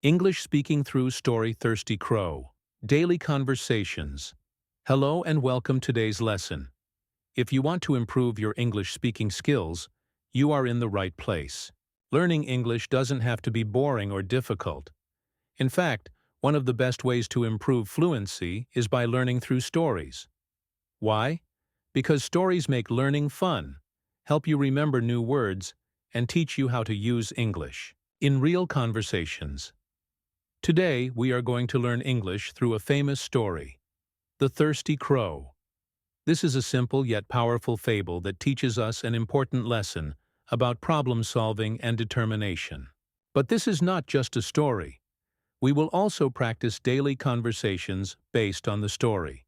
English speaking through story Thirsty Crow. Daily conversations. Hello and welcome today's lesson. If you want to improve your English speaking skills, you are in the right place. Learning English doesn't have to be boring or difficult. In fact, one of the best ways to improve fluency is by learning through stories. Why? Because stories make learning fun, help you remember new words, and teach you how to use English in real conversations. Today, we are going to learn English through a famous story, The Thirsty Crow. This is a simple yet powerful fable that teaches us an important lesson about problem-solving and determination. But this is not just a story. We will also practice daily conversations based on the story.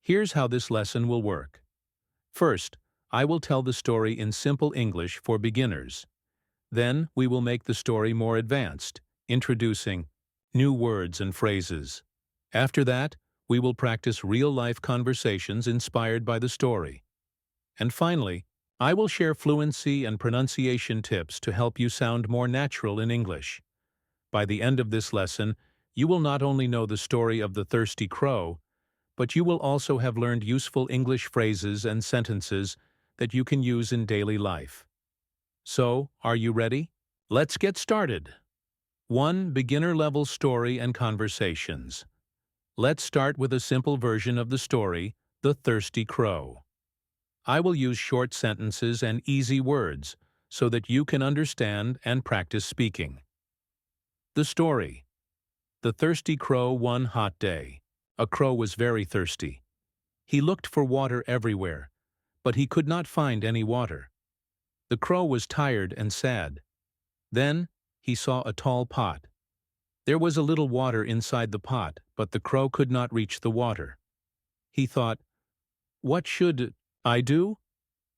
Here's how this lesson will work. First, I will tell the story in simple English for beginners. Then, we will make the story more advanced, introducing new words and phrases. After that, we will practice real-life conversations inspired by the story. And finally, I will share fluency and pronunciation tips to help you sound more natural in English. By the end of this lesson, you will not only know the story of the Thirsty Crow, but you will also have learned useful English phrases and sentences that you can use in daily life. So, are you ready? Let's get started. 1. Beginner-level story and conversations. Let's start with a simple version of the story, The Thirsty Crow. I will use short sentences and easy words so that you can understand and practice speaking. The story. The thirsty crow one hot day. A crow was very thirsty. He looked for water everywhere, but he could not find any water. The crow was tired and sad. Then, he saw a tall pot. There was a little water inside the pot, but the crow could not reach the water. He thought, "What should I do?"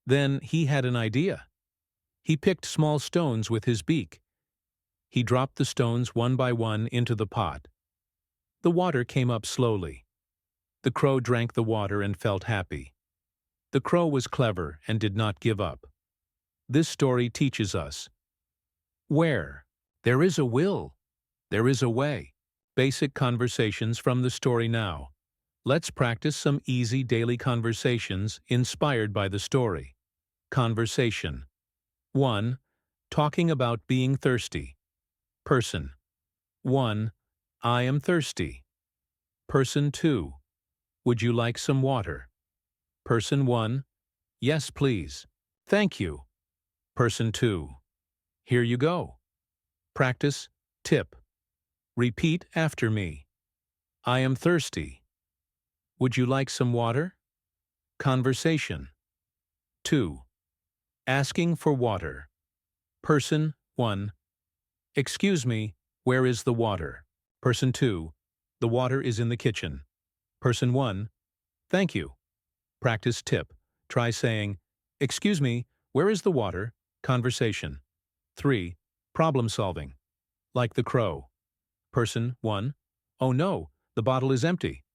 Then he had an idea. He picked small stones with his beak. He dropped the stones one by one into the pot. The water came up slowly. The crow drank the water and felt happy. The crow was clever and did not give up. This story teaches us, where there is a will, there is a way. Basic conversations from the story now. Let's practice some easy daily conversations inspired by the story. Conversation. 1. Talking about being thirsty. Person. 1. I am thirsty. Person 2. Would you like some water? Person 1. Yes, please. Thank you. Person 2. Here you go. Practice. Tip. Repeat after me. I am thirsty. Would you like some water? Conversation. 2. Asking for water. Person 1. Excuse me, where is the water? Person 2. The water is in the kitchen. Person 1. Thank you. Practice tip. Try saying, "Excuse me, where is the water?" Conversation. 3. Problem solving. Like the crow. Person 1. Oh no, the bottle is empty.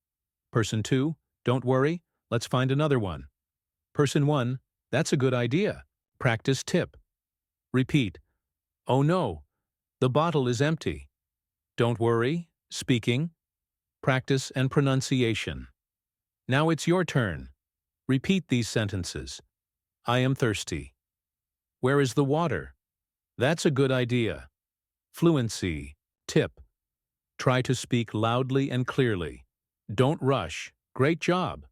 Person 2. Don't worry, let's find another one. Person 1. That's a good idea. Practice tip. Repeat. Oh no, the bottle is empty. Don't worry. Speaking. Practice and pronunciation. Now it's your turn. Repeat these sentences. I am thirsty. Where is the water? That's a good idea. Fluency. Tip. Try to speak loudly and clearly. Don't rush. Great job.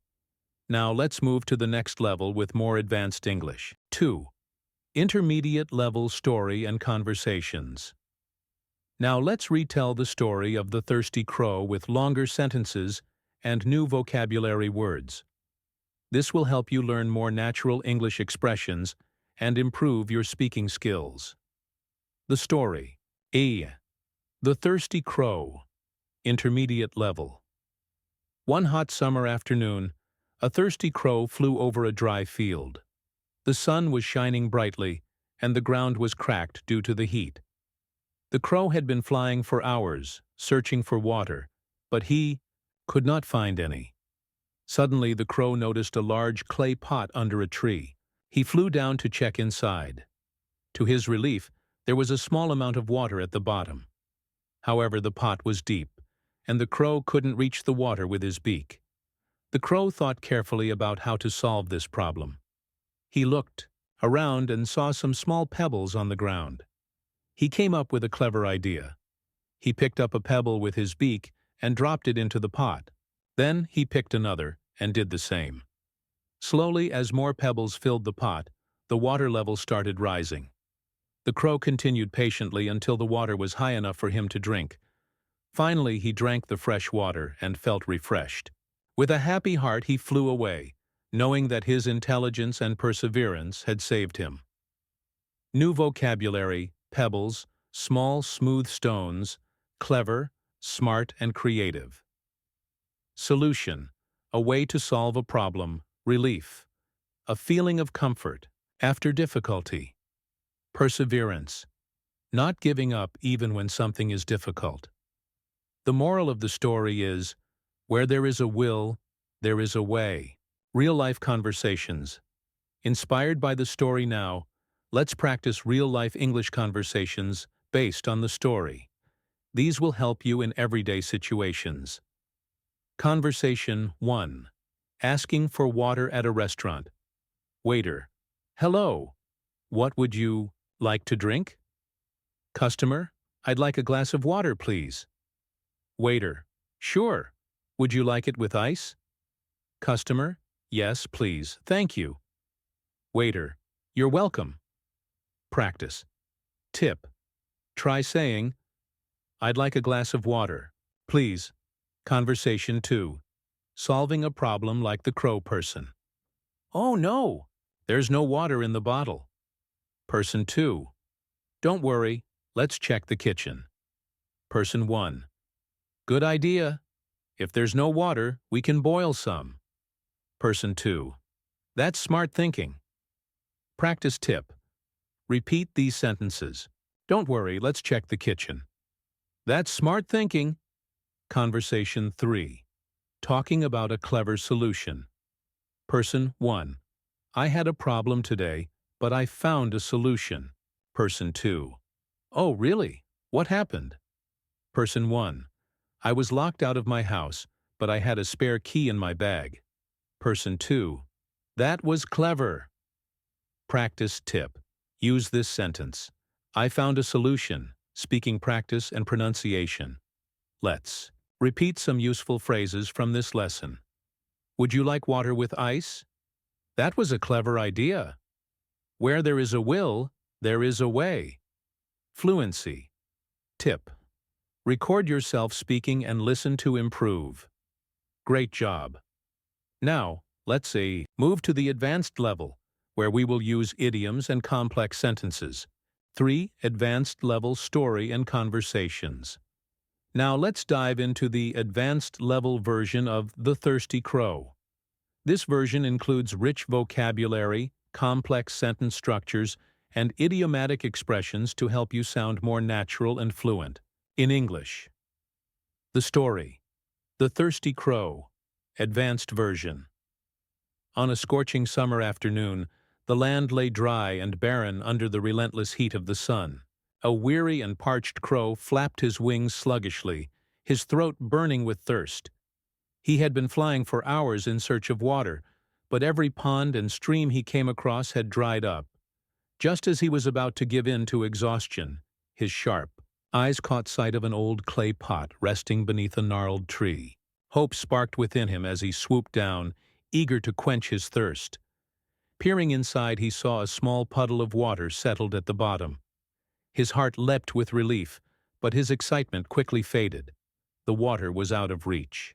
Now let's move to the next level with more advanced English. 2. Intermediate level story and conversations. Now let's retell the story of the thirsty crow with longer sentences and new vocabulary words. This will help you learn more natural English expressions and improve your speaking skills. The story. A. The Thirsty Crow. Intermediate level. One hot summer afternoon, a thirsty crow flew over a dry field. The sun was shining brightly, and the ground was cracked due to the heat. The crow had been flying for hours, searching for water, but he could not find any. Suddenly, the crow noticed a large clay pot under a tree. He flew down to check inside. To his relief, there was a small amount of water at the bottom. However, the pot was deep, and the crow couldn't reach the water with his beak. The crow thought carefully about how to solve this problem. He looked around and saw some small pebbles on the ground. He came up with a clever idea. He picked up a pebble with his beak and dropped it into the pot. Then he picked another and did the same. Slowly, as more pebbles filled the pot, the water level started rising. The crow continued patiently until the water was high enough for him to drink. Finally, he drank the fresh water and felt refreshed. With a happy heart, he flew away, knowing that his intelligence and perseverance had saved him. New vocabulary: pebbles, small, smooth stones, clever, smart, and creative. Solution: a way to solve a problem, relief, a feeling of comfort after difficulty. Perseverance: not giving up even when something is difficult. The moral of the story is, where there is a will, there is a way. Real-life conversations. Inspired by the story now, let's practice real-life English conversations based on the story. These will help you in everyday situations. Conversation 1. Asking for water at a restaurant. Waiter: hello. What would you like to drink? Customer: I'd like a glass of water, please. Waiter: sure. Would you like it with ice? Customer: yes, please, thank you. Waiter: you're welcome. Practice. Tip: try saying, I'd like a glass of water, please. Conversation 2. Solving a problem like the crow person. Oh no! There's no water in the bottle. Person 2. Don't worry, let's check the kitchen. Person 1. Good idea. If there's no water, we can boil some. Person 2. That's smart thinking. Practice tip. Repeat these sentences. Don't worry, let's check the kitchen. That's smart thinking. Conversation 3. Talking about a clever solution. Person 1. I had a problem today, but I found a solution. Person 2. Oh, really? What happened? Person 1. I was locked out of my house, but I had a spare key in my bag. Person 2. That was clever. Practice tip. Use this sentence. I found a solution. Speaking practice and pronunciation. Let's repeat some useful phrases from this lesson. Would you like water with ice? That was a clever idea. Where there is a will, there is a way. Fluency. Tip. Record yourself speaking and listen to improve. Great job. Now, let's move to the advanced level, where we will use idioms and complex sentences. 3. Advanced level story and conversations. Now let's dive into the advanced level version of The Thirsty Crow. This version includes rich vocabulary, complex sentence structures, and idiomatic expressions to help you sound more natural and fluent. In English. The story. The Thirsty Crow. Advanced version. On a scorching summer afternoon, the land lay dry and barren under the relentless heat of the sun. A weary and parched crow flapped his wings sluggishly, his throat burning with thirst. He had been flying for hours in search of water, but every pond and stream he came across had dried up. Just as he was about to give in to exhaustion, his sharp eyes caught sight of an old clay pot resting beneath a gnarled tree. Hope sparked within him as he swooped down, eager to quench his thirst. Peering inside, he saw a small puddle of water settled at the bottom. His heart leapt with relief, but his excitement quickly faded. The water was out of reach.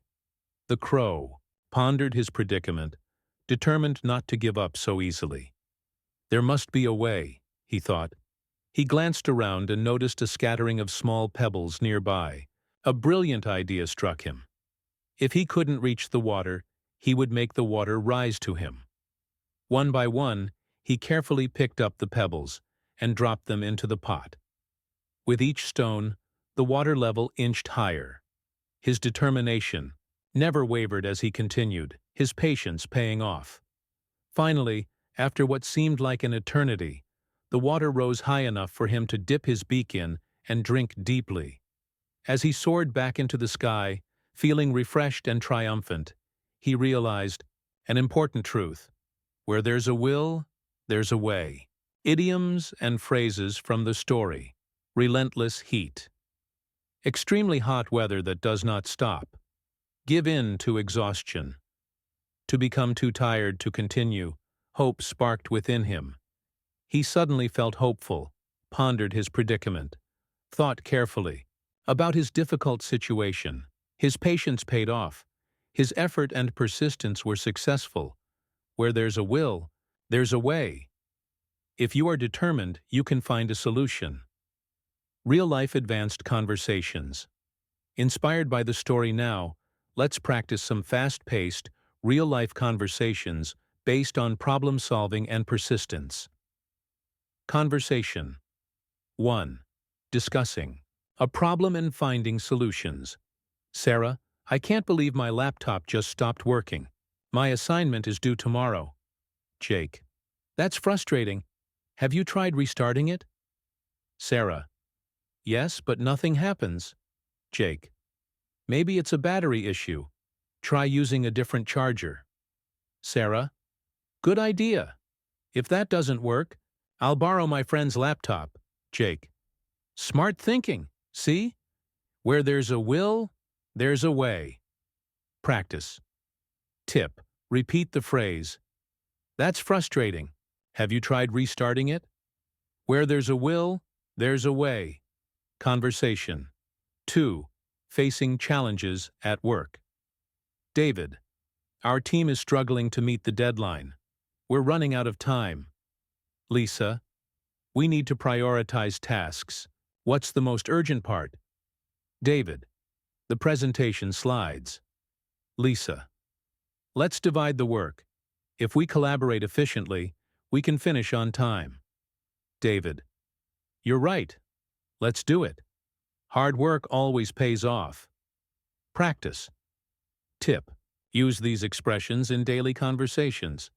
The crow pondered his predicament, determined not to give up so easily. There must be a way, he thought. He glanced around and noticed a scattering of small pebbles nearby. A brilliant idea struck him. If he couldn't reach the water, he would make the water rise to him. One by one, he carefully picked up the pebbles and dropped them into the pot. With each stone, the water level inched higher. His determination never wavered as he continued, his patience paying off. Finally, after what seemed like an eternity, the water rose high enough for him to dip his beak in and drink deeply. As he soared back into the sky, feeling refreshed and triumphant, he realized an important truth. Where there's a will, there's a way. Idioms and phrases from the story. Relentless heat. Extremely hot weather that does not stop. Give in to exhaustion. To become too tired to continue, hope sparked within him. He suddenly felt hopeful, pondered his predicament, thought carefully about his difficult situation. His patience paid off. His effort and persistence were successful. Where there's a will, there's a way. If you are determined, you can find a solution. Real-life advanced conversations. Inspired by the story now, let's practice some fast-paced, real-life conversations based on problem-solving and persistence. Conversation 1. Discussing a problem and finding solutions. Sarah, I can't believe my laptop just stopped working. My assignment is due tomorrow. Jake, that's frustrating. Have you tried restarting it? Sarah, yes, but nothing happens. Jake, maybe it's a battery issue. Try using a different charger. Sarah, good idea. If that doesn't work, I'll borrow my friend's laptop. Jake, smart thinking, see? Where there's a will, there's a way. Practice. Tip, repeat the phrase. That's frustrating. Have you tried restarting it? Where there's a will, there's a way. Conversation. 2. Facing challenges at work. David, our team is struggling to meet the deadline. We're running out of time. Lisa, we need to prioritize tasks. What's the most urgent part? David, the presentation slides. Lisa, let's divide the work. If we collaborate efficiently, we can finish on time. David, you're right. Let's do it. Hard work always pays off. Practice. Tip, use these expressions in daily conversations.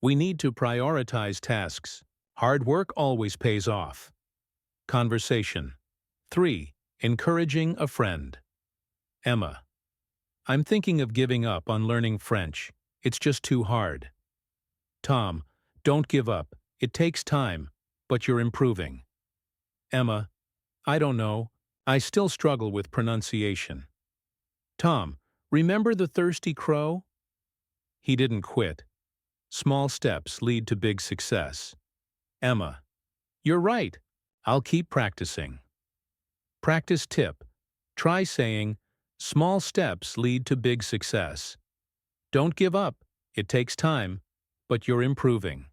We need to prioritize tasks. Hard work always pays off. Conversation. 3. Encouraging a friend. Emma, I'm thinking of giving up on learning French. It's just too hard. Tom, don't give up. It takes time, but you're improving. Emma, I don't know. I still struggle with pronunciation. Tom, remember the thirsty crow? He didn't quit. Small steps lead to big success. Emma, you're right. I'll keep practicing. Practice tip. Try saying, small steps lead to big success. Don't give up. It takes time, but you're improving.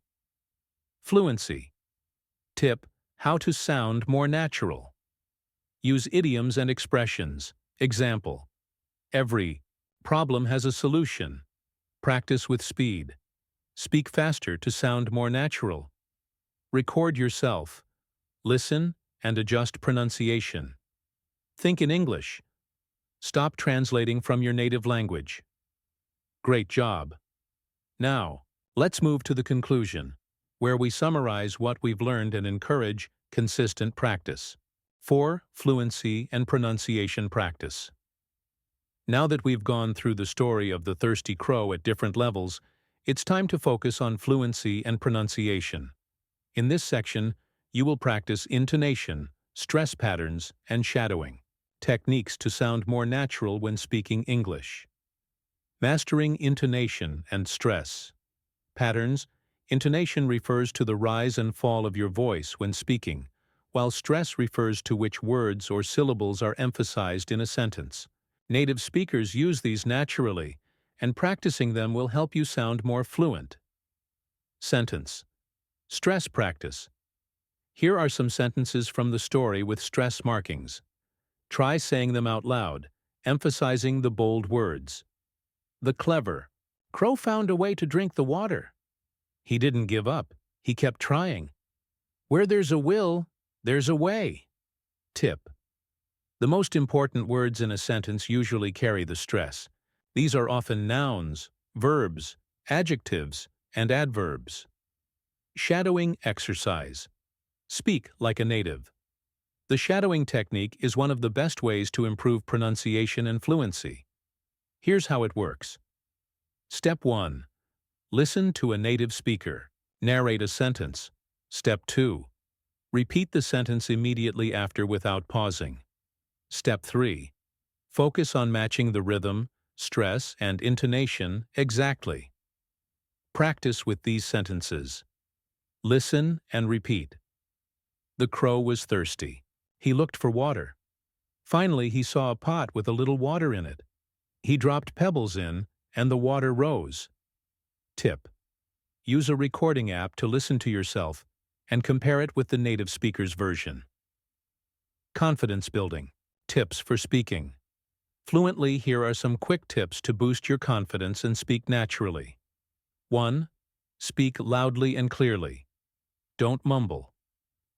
Fluency. Tip, how to sound more natural. Use idioms and expressions. Example, every problem has a solution. Practice with speed. Speak faster to sound more natural. Record yourself. Listen and adjust pronunciation. Think in English. Stop translating from your native language. Great job. Now, let's move to the conclusion, where we summarize what we've learned and encourage consistent practice. 4. Fluency and pronunciation practice. Now that we've gone through the story of the thirsty crow at different levels, it's time to focus on fluency and pronunciation. In this section, you will practice intonation, stress patterns, and shadowing, techniques to sound more natural when speaking English. Mastering intonation and stress. Patterns. Intonation refers to the rise and fall of your voice when speaking, while stress refers to which words or syllables are emphasized in a sentence. Native speakers use these naturally, and practicing them will help you sound more fluent. Sentence. Stress practice. Here are some sentences from the story with stress markings. Try saying them out loud, emphasizing the bold words. The clever crow found a way to drink the water. He didn't give up. He kept trying. Where there's a will, there's a way. Tip. The most important words in a sentence usually carry the stress. These are often nouns, verbs, adjectives, and adverbs. Shadowing exercise. Speak like a native. The shadowing technique is one of the best ways to improve pronunciation and fluency. Here's how it works. Step 1. Listen to a native speaker. Narrate a sentence. Step 2. Repeat the sentence immediately after without pausing. Step 3. Focus on matching the rhythm, stress, and intonation exactly. Practice with these sentences. Listen and repeat. The crow was thirsty. He looked for water. Finally, he saw a pot with a little water in it. He dropped pebbles in, and the water rose. Tip: use a recording app to listen to yourself and compare it with the native speaker's version. Confidence building. Tips for speaking. Fluently, here are some quick tips to boost your confidence and speak naturally. 1. Speak loudly and clearly. Don't mumble.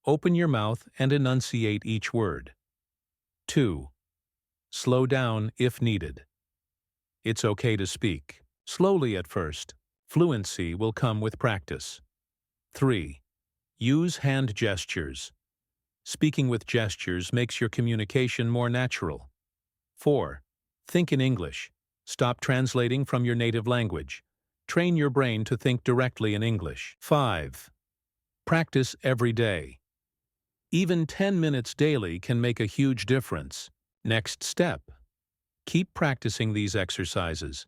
Open your mouth and enunciate each word. 2. Slow down if needed. It's okay to speak slowly at first. Fluency will come with practice. 3. Use hand gestures. Speaking with gestures makes your communication more natural. 4. Think in English. Stop translating from your native language. Train your brain to think directly in English. 5. Practice every day. Even 10 minutes daily can make a huge difference. Next step. Keep practicing these exercises,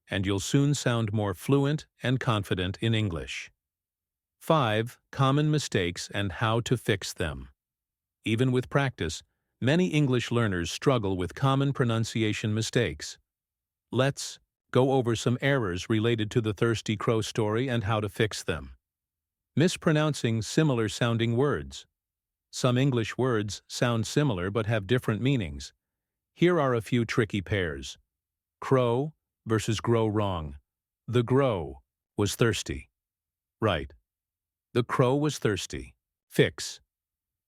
and you'll soon sound more fluent and confident in English. 5. Common mistakes and how to fix them. Even with practice, many English learners struggle with common pronunciation mistakes. Let's go over some errors related to the Thirsty Crow story and how to fix them. Mispronouncing similar-sounding words. Some English words sound similar but have different meanings. Here are a few tricky pairs. Crow versus grow wrong. The grow was thirsty. Right. The crow was thirsty. Fix.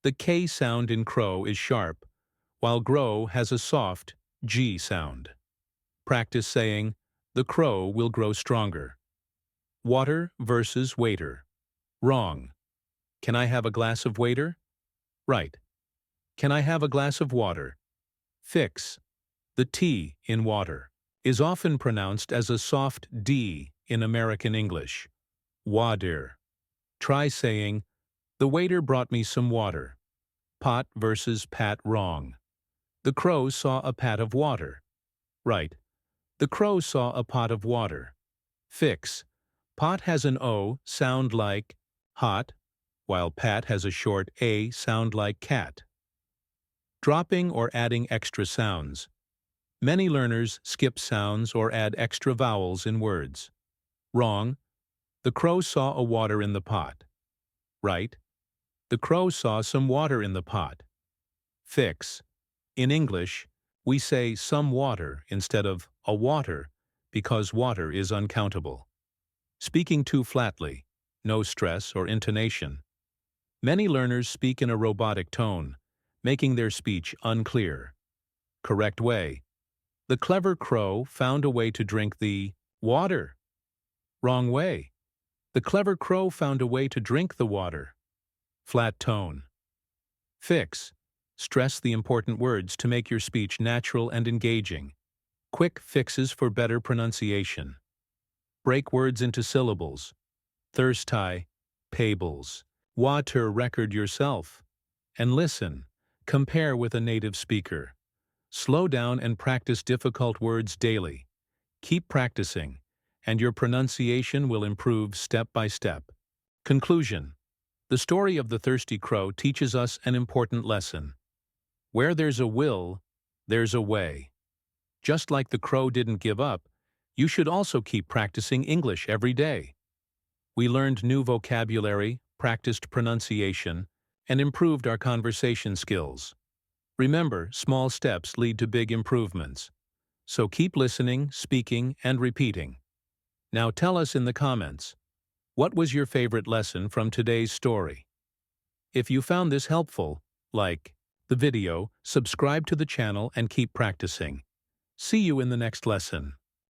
The K sound in crow is sharp, while grow has a soft G sound. Practice saying, the crow will grow stronger. Water versus waiter. Wrong. Can I have a glass of water? Right. Can I have a glass of water? Fix. The T in water is often pronounced as a soft D in American English. Water. Try saying, the waiter brought me some water. Pot versus pat. Wrong. The crow saw a pat of water. Right. The crow saw a pot of water. Fix. Pot has an O sound like hot, while pat has a short A sound like cat. Dropping or adding extra sounds. Many learners skip sounds or add extra vowels in words. Wrong. The crow saw a water in the pot. Right. The crow saw some water in the pot. Fix. In English, we say some water instead of a water because water is uncountable. Speaking too flatly, no stress or intonation. Many learners speak in a robotic tone, making their speech unclear. Correct way. The clever crow found a way to drink the water. Wrong way. The clever crow found a way to drink the water. Flat tone. Fix. Stress the important words to make your speech natural and engaging. Quick fixes for better pronunciation. Break words into syllables. Thirsty, pables. Water record yourself. And listen. Compare with a native speaker. Slow down and practice difficult words daily. Keep practicing, and your pronunciation will improve step by step. Conclusion. The story of the Thirsty Crow teaches us an important lesson. Where there's a will, there's a way. Just like the crow didn't give up, you should also keep practicing English every day. We learned new vocabulary, practiced pronunciation, and improved our conversation skills. Remember, small steps lead to big improvements. So keep listening, speaking, and repeating. Now tell us in the comments, what was your favorite lesson from today's story? If you found this helpful, like the video, subscribe to the channel, and keep practicing. See you in the next lesson.